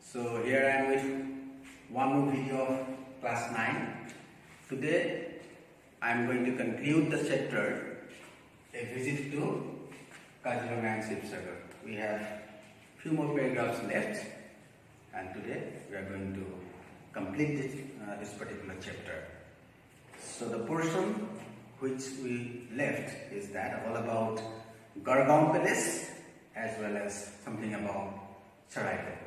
So here I am with one more video of class 9. Today I am going to conclude the chapter A Visit to Kaziranga and Session-36. We have few more paragraphs left, and today we are going to complete this particular chapter. So the portion which we left is that all about Gargaon Palace as well as something about Saraikot.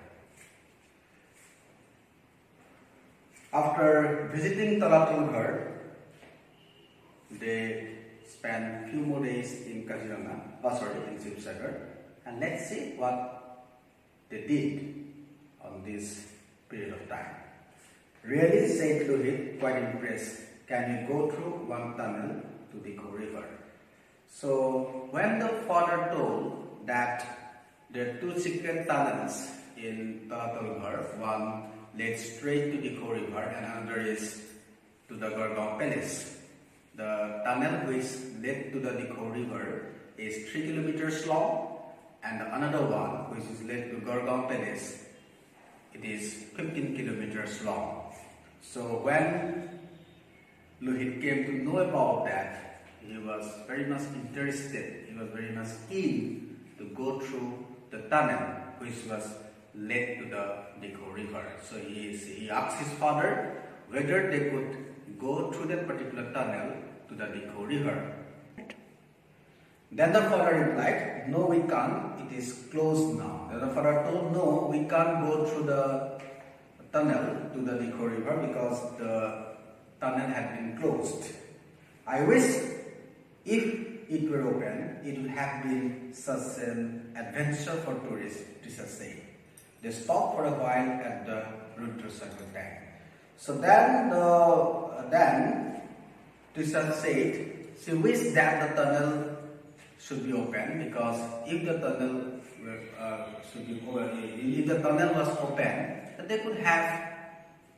After visiting Talatul Ghar, they spent few more days in Kaziranga, in Session-36, and let's see what they did on this period of time. Really, said Lohit, quite impressed. Can you go through one tunnel to the Kho River? So when the father told that there are two secret tunnels in Talatul Ghar, one led straight to the Kho River and another is to the Gargaon Palace. The tunnel which led to the Kho River is 3 kilometers long, and another one which is led to Gargaon Palace, it is 15 kilometers long. So when Lohit came to know about that, he was very much interested, he was very much keen to go through the tunnel which was led to the Kho River. So he asked his father whether they could go through that particular tunnel to the Kho River. Then the father replied, "No, we can't, it is closed now." Then the father told, "No, we can't go through the tunnel to the Kho River because the tunnel had been closed. I wish if it were open, it would have been such an adventure for tourists," Tisha said. They stopped for a while at the Rudrasagar tank. So then Tisha said she wished that the tunnel should be open, because if the tunnel was open, then they could have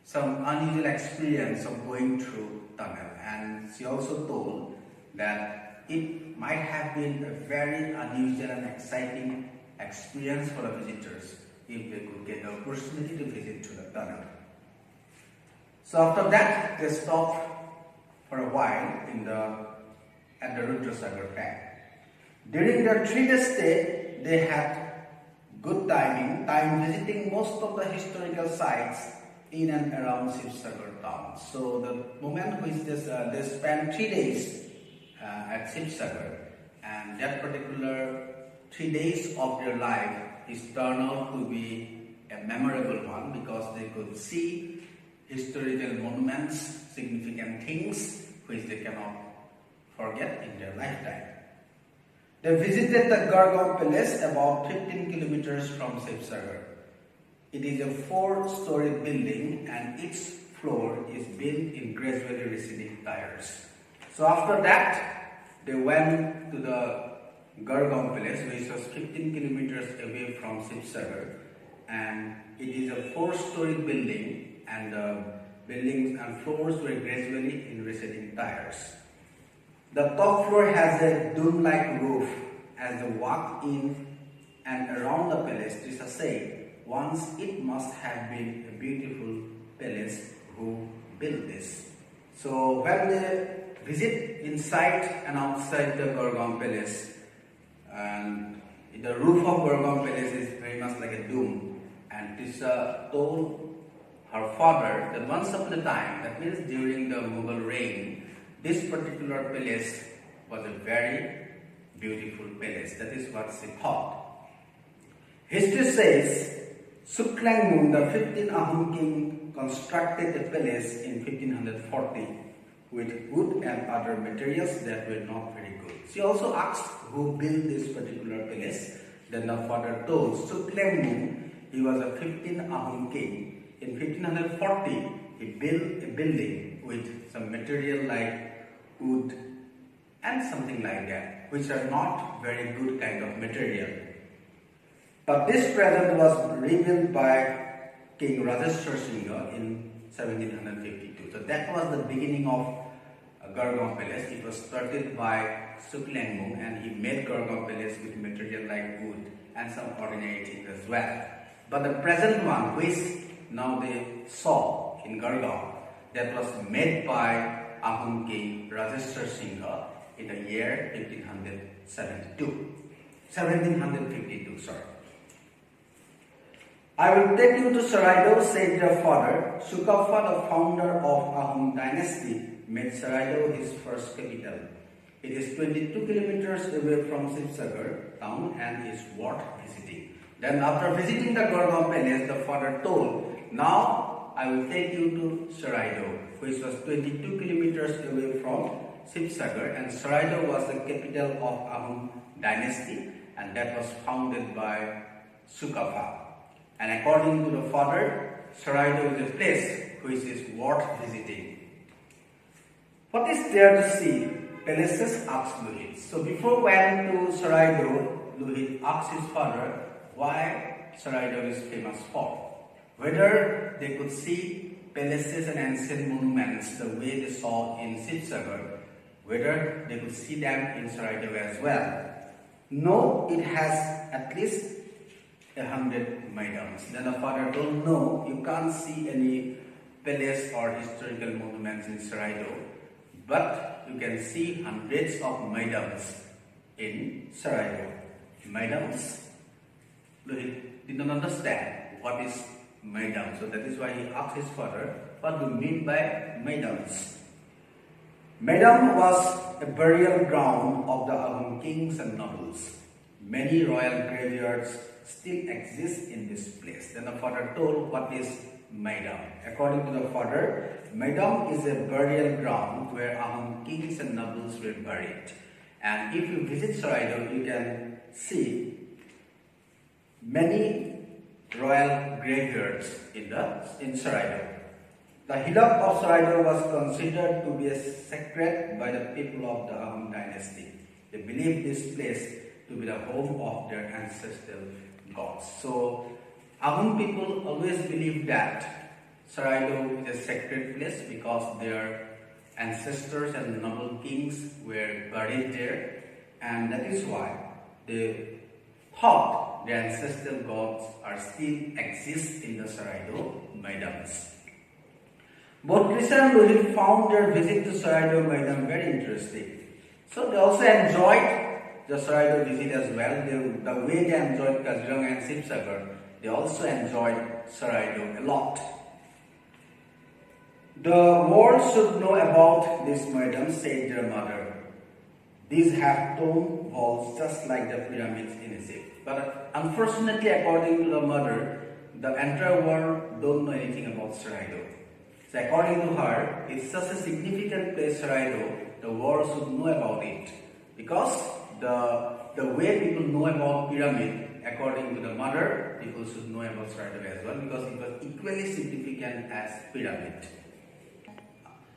some unusual experience of going through tunnel. And she also told that it might have been a very unusual and exciting experience for the visitors if they could get the opportunity to visit to the tunnel. So after that, they stopped for a while at the Rudrasagar tank. During their 3-day stay, they had good time visiting most of the historical sites in and around Session-36 town. So the moment which they spent 3 days at Session-36, and that particular 3 days of their life is turned out to be a memorable one, because they could see historical monuments, significant things which they cannot forget in their lifetime. They visited the Gargaon Palace, about 15 kilometers from Session-36. It is a 4-story building and each floor is built in gradually receding tiers. So after that, they went to the Gargaon Palace, which was 15 kilometers away from Session-36, and it is a 4-story building, and the buildings and floors were gradually in receding tiers. The top floor has a dome-like roof. As they walked in and around the palace, Tisha said, once it must have been a beautiful palace who built this. So when they visit inside and outside the Gargaon Palace, and the roof of Gargaon Palace is very much like a dome, and Tisha told her father that once upon a time, that means during the Mughal reign, this particular palace was a very beautiful palace. That is what she thought. History says Suklang, the 15th Ahom king, constructed the palace in 1540 with wood and other materials that were not very good. She also asked who built this particular palace. Then the father told Suklang, he was a 15th Ahom king. In 1540, he built a building with some material like wood and something like that, which are not very good kind of material. But this present was rebuilt by King Rajeshwar Singha in 1752. So that was the beginning of Gargaon Palace. It was started by Suklang, and he made Gargaon Palace with material like wood and some ordinary things as well. But the present one, which now they saw in Gargaon, that was made by Ahom King Rajeshwar Singha in the year 1752, sorry. I will take you to Saraido, said their father. Sukafa, the founder of Ahom dynasty, made Saraido his first capital. It is 22 kilometers away from Sibsagar town and is worth visiting. Then after visiting the Gargaon palace, the father told, now I will take you to Saraido, which was 22 kilometers away from Sibsagar, and Saraido was the capital of Ahom dynasty, and that was founded by Sukafa. And according to the father, Saraido is a place which is worth visiting. What is there to see? Palaces asked Lohit. So before going to Saraido, Lohit asked his father why Saraido is famous for. Whether they could see palaces and ancient monuments the way they saw in Sibsagar, whether they could see them in Saraido as well. No, it has at least 100 maidans. Then the father told, no, you can't see any palace or historical monuments in Saraido, but you can see hundreds of maidans in Saraido. Maidans? Lohit did not understand what is maidan, so that is why he asked his father, what do you mean by maidans? Maidan was a burial ground of the Ahom kings and nobles. Many royal graveyards still exist in this place. Then the father told what is Maidan. According to the father, Maidan is a burial ground where Ahom kings and nobles were buried. And if you visit Saraido, you can see many royal graveyards in Saraido. The hillock of Saraido was considered to be sacred by the people of the Ahom dynasty. They believed this place to be the home of their ancestral gods. So Ahom people always believed that Saraido is a sacred place because their ancestors and noble kings were buried there, and that is why they thought their ancestral gods are still exist in the Saraido Maidans. Both Krishna and Lohit found their visit to Saraido Maidan very interesting. So they also enjoyed the Saraido visit as well. The way they enjoyed Kaziranga and Sibsagar, they also enjoyed Saraido a lot. The world should know about this Maidan, said their mother. These have stone walls just like the pyramids in Egypt. But unfortunately, according to the mother, the entire world don't know anything about Saraido. So according to her, it's such a significant place, Saraido, the world should know about it. Because the way people know about pyramid, according to the mother, people should know about Saraido as well, because it was equally significant as pyramid.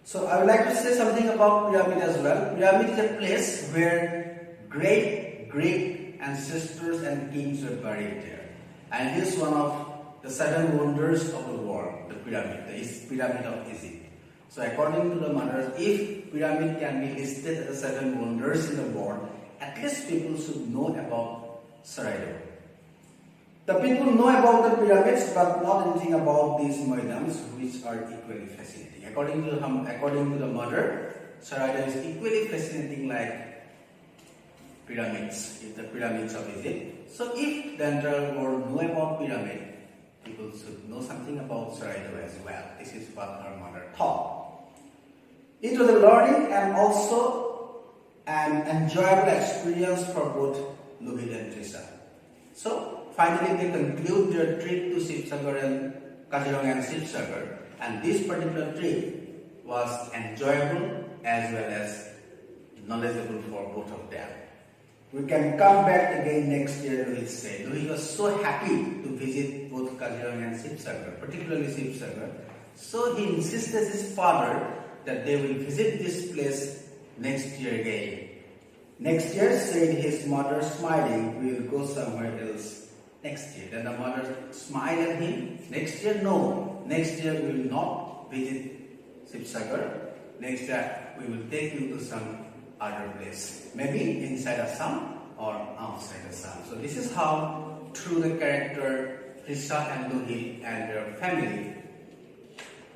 So I would like to say something about pyramid as well. Pyramid is a place where great ancestors and kings were buried there. And it is one of the 7 wonders of the world, the pyramid, the pyramid of Egypt. So according to the mother, if pyramid can be listed as 7 wonders in the world, at least people should know about Saraido. The people know about the pyramids, but not anything about these Maidans, which are equally fascinating. According to the mother, Saraido is equally fascinating like pyramids, the pyramids of Egypt. So if the entire world know about pyramid, people should know something about Saraido as well. This is what her mother thought. It was a learning and also an enjoyable experience for both Lohit and Trisha. So finally they conclude their trip to Sibsagar and Kaziranga and Sibsagar, and this particular trip was enjoyable as well as knowledgeable for both of them. We can come back again next year, Lohit said. Lohit was so happy to visit both Kaziranga and Sibsagar, particularly Sibsagar. So he insisted his father that they will visit this place next year again. Next year, said his mother, smiling, we will go somewhere else next year. Then the mother smiled at him. Next year, no. Next year we will not visit Sibsagar. Next year we will take you to some other place. Maybe inside Assam or outside Assam. So this is how true the character Krishna and Lohit and their family,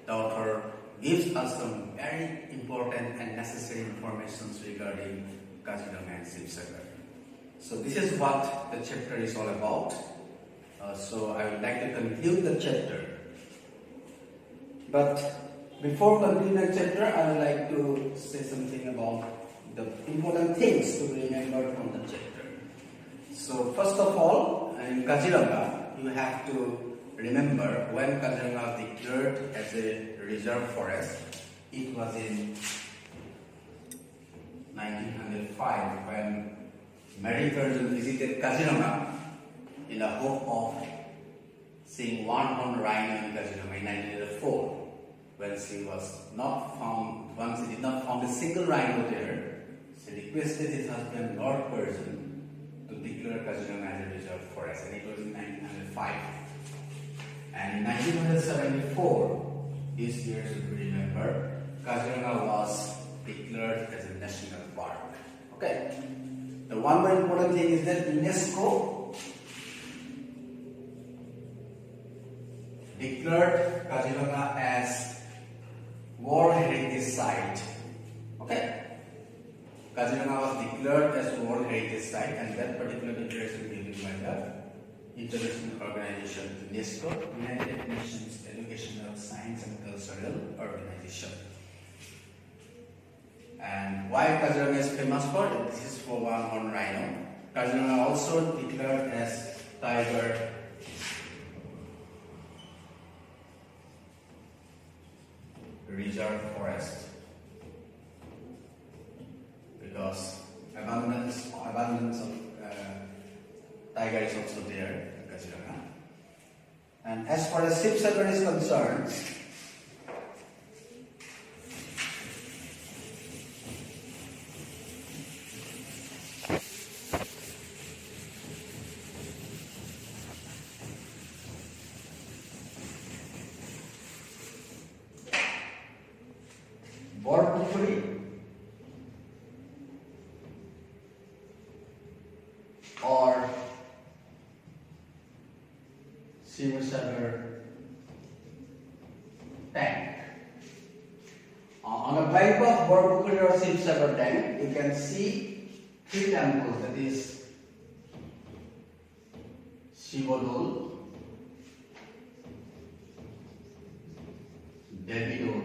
the author gives us some very important and necessary information regarding Kaziranga and Sibsagar. So this is what the chapter is all about. So I would like to conclude the chapter. But before concluding the chapter, I would like to say something about the important things to remember from the chapter. So first of all, in Kaziranga, you have to remember when Kaziranga was declared as a reserve forest. It was in 1905 when Mary Virgin visited Kaziranga in the hope of seeing one-horned rhino in Kaziranga in 1904. When she was not found, once she did not find a single rhino there, she requested his husband Lord Curzon to declare Kaziranga as a reserve forest, and it was in 1905. And in 1974, this year should be remembered, Kaziranga was declared as a national park. Okay. The one more important thing is that UNESCO declared Kaziranga as World Heritage Site. Okay. Kaziranga was declared as World Heritage Site, and that particular declaration given by the international organization UNESCO, United Nations Educational, Science and Cultural Organization. And why Kaziranga is famous for? This is for one-horned rhino. Kaziranga also declared as tiger reserve forest because abundance of tiger is also there in Kaziranga. And as far as Sibsagar is concerned, or Sibsagar tank. On the bank of Borpukuri or Sibsagar tank, you can see three temples, that is Shivadol, Devidol,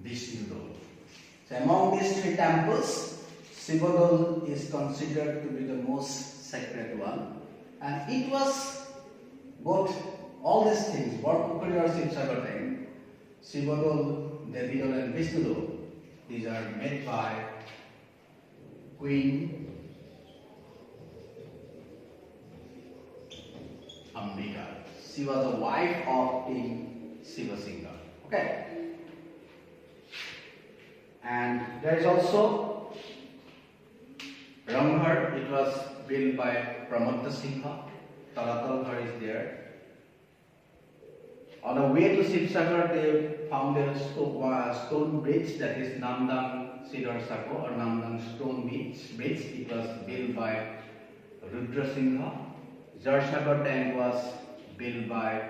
Vishnudol. So among these three temples, Shivadol is considered to be the most sacred one, and it was both all these things, Borpukuri or Sibsagar tank, Shivadol, Devidol and Vishnudol, these are made by Queen Ambika. She was the wife of King Sivasingha. Okay. And there is also Ramghar. It was built by Pramodda Singha. Talatal Ghar is there. On the way to Sibsagar, they found a stone bridge, that is Namdang Sidar Sako or Namdang Stone Bridge. It was built by Rudra Singha. Jarsagar tank was built by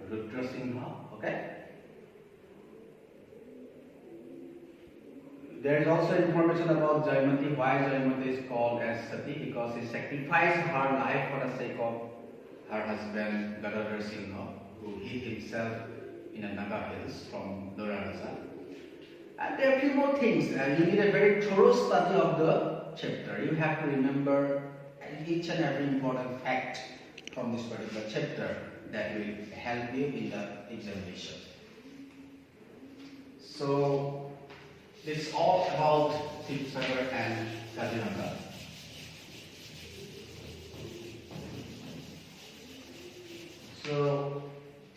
Rudra Singha. Okay. There is also information about Jaimati, why Jaimati is called as Sati, because she sacrificed her life for the sake of her husband Gadadhar Singha, who hid himself in a Naga hills from Doranaza. And there are a few more things. You need a very thorough study of the chapter. You have to remember each and every important fact from this particular chapter that will help you in the examination. So, it's all about Sibsagar and Kaziranga. So,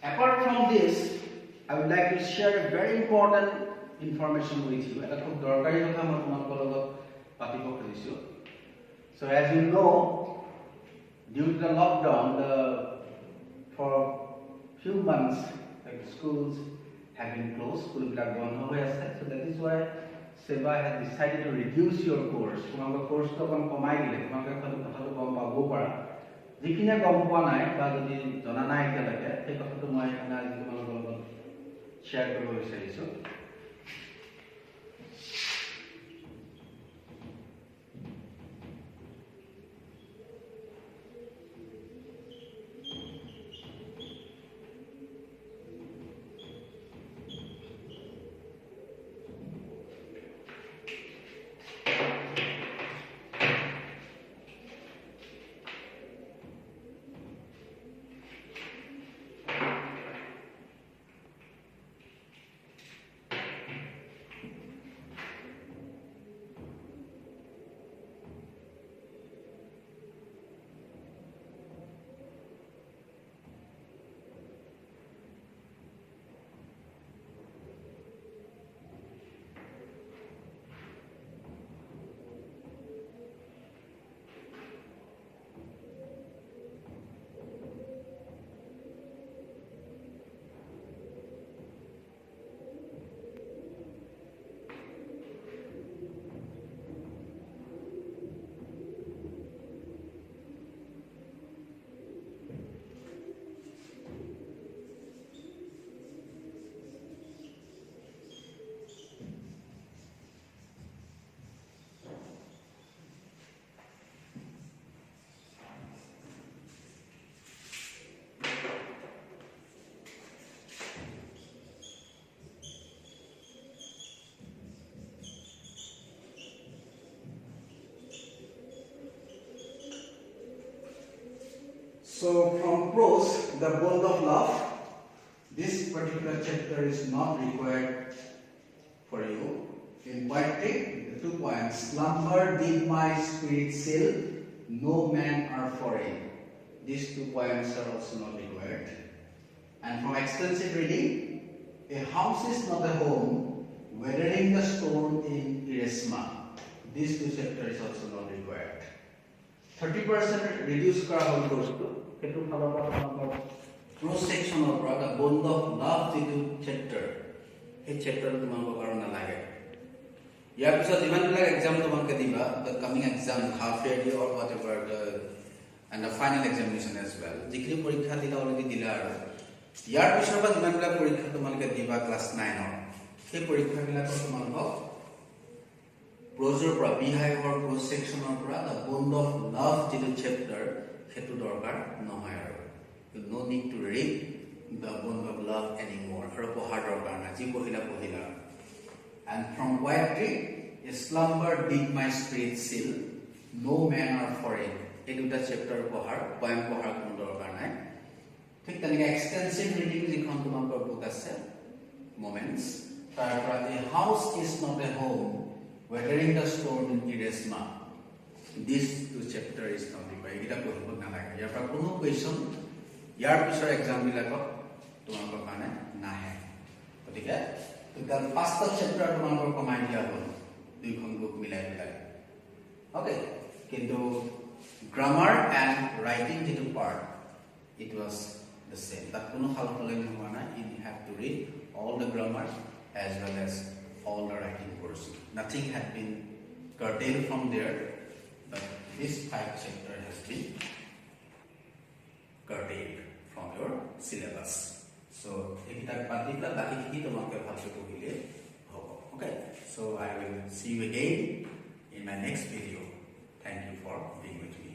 apart from this, I would like to share a very important information with you. So, as you know, due to the lockdown, for few months, like schools have been closed, so that is why Seva has decided to reduce your course. যিখিনে গম পোৱা নাই বা যদি জনা নাই এতিয়ালৈকে সেই কথাটো মই আজি তোমালোকৰ লগত শ্বেয়াৰ কৰিব বিচাৰিছোঁ। So from prose, the bond of love, this particular chapter is not required for you. In poetry, the 2 points, slumber did my spirit still, no man are foreign. These 2 points are also not required. And from extensive reading, a house is not a home, weathering the storm in Iresma. These 2 chapters is also not required. 30% reduce kara hol kostu. Ketu phala pa tomar cross section or the bond of love jitu chapter. Ei chapter tomar karo na lage. Yar pisot jiman bilak exam tomar ke diba, the coming exam, half yearly or whatever, and the final examination as well. Jikri porikha dila already dila aru. Yar pisot pa jiman bilak porikha tomar ke diba class 9 or. Ei porikha bilak tomar ko prose or beehive or cross section or the bond of love jitu chapter hetu dorkar nohoy aru. You no need to read the bond of love anymore. Aru pohar dorkar na ji pohila pohila. And from poetry, a slumber did my spirit still, no man are foreign. Ei duta chapter pohar poem pohar kono dorkar nai. Thik tanike extensive reading jikhon tomar book ase moments. Tar pora a house is not a home, weathering the storm in Iresma. This 2 chapter is not required. Eta pohibo nalage. Yar pora kono question yar pisor exam bilakot tomar kane nahe. Gotike total 5টা chapter tomar komai dia hol 2 khon book milai milai. Okay, kintu grammar and writing jitu part it was the same. That kono hal hole nohoa na. You have to read all the grammar as well as all the writing portion. Nothing had been curtailed from there, but this 5 chapter has been curtailed from your syllabus. So if that particular baki ki tomake bhalke pohile hobo. Okay, so I will see you again in my next video. Thank you for being with me.